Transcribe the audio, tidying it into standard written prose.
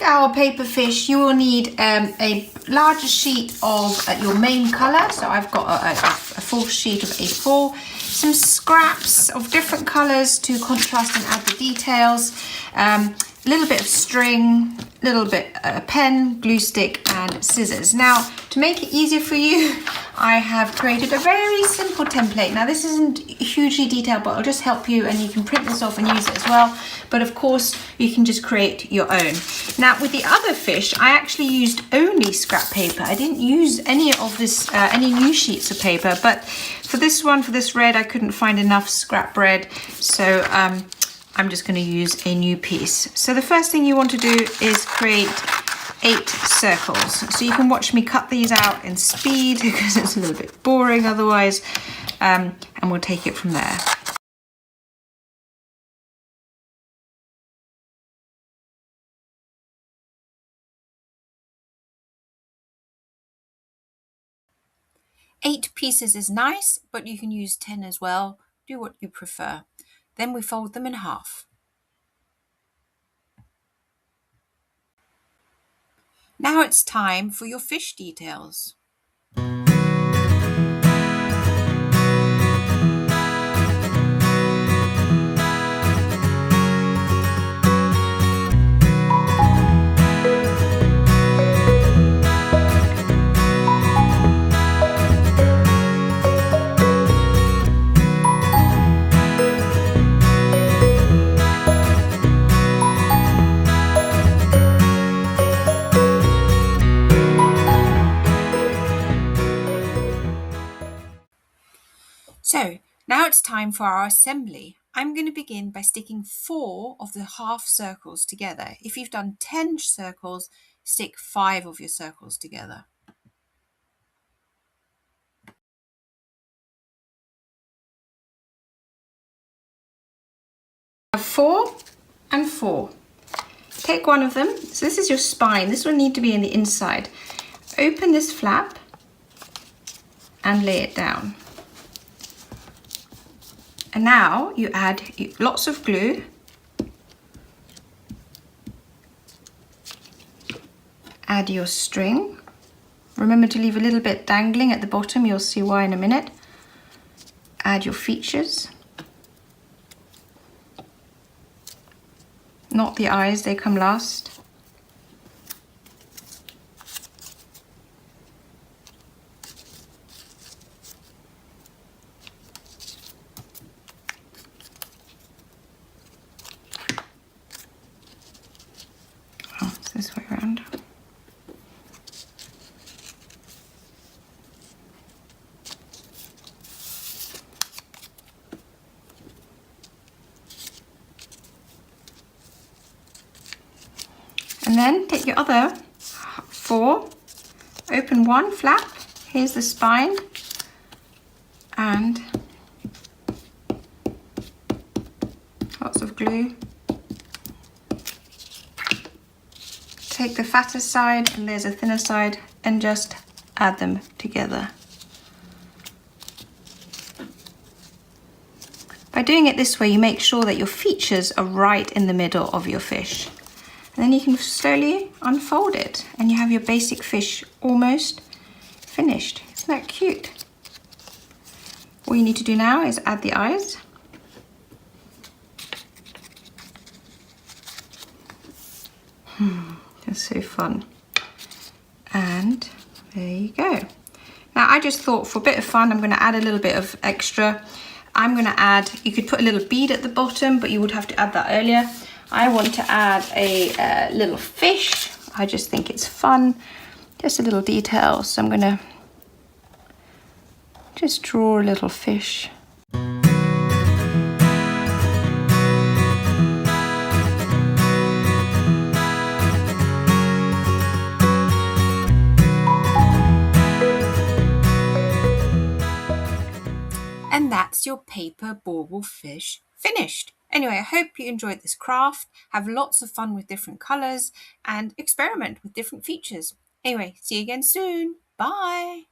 our paper fish, you will need a larger sheet of your main colour. So I've got a full sheet of A4, some scraps of different colours to contrast and add the details, a little bit of string, a little bit pen, glue stick and scissors. Now, to make it easier for you, I have created a very simple template. Now, this isn't hugely detailed, but it'll just help you, and you can print this off and use it as well. But of course, you can just create your own. Now, with the other fish, I actually used only scrap paper. I didn't use any of this, any new sheets of paper, but for this one, for this red, I couldn't find enough scrap bread. So I'm just going to use a new piece. So the first thing you want to do is create 8 circles. So you can watch me cut these out in speed because it's a little bit boring otherwise, and we'll take it from there. Eight pieces is nice, but you can use 10 as well. Do what you prefer. Then we fold them in half. Now it's time for your fish details. So now it's time for our assembly. I'm going to begin by sticking 4 of the half circles together. If you've done 10 circles, stick 5 of your circles together. Have 4 and 4. Take one of them. So this is your spine. This will need to be in the inside. Open this flap and lay it down. And now you add lots of glue. Add your string. Remember to leave a little bit dangling at the bottom. You'll see why in a minute. Add your features. Not the eyes, they come last. Oh, it's this way around. And then take your other 4, open one flap, here's the spine, and lots of glue. Take the fatter side, and there's a thinner side, and just add them together. By doing it this way, you make sure that your features are right in the middle of your fish. And then you can slowly unfold it and you have your basic fish almost finished. Isn't that cute? All you need to do now is add the eyes. That's so fun. And there you go. Now I just thought for a bit of fun, I'm going to add a little bit of extra. I'm going to add, you could put a little bead at the bottom, but you would have to add that earlier. I want to add a little fish. I just think it's fun. Just a little detail. So I'm going to just draw a little fish. And that's your paper bauble fish finished. Anyway, I hope you enjoyed this craft, have lots of fun with different colours and experiment with different features. Anyway, see you again soon. Bye!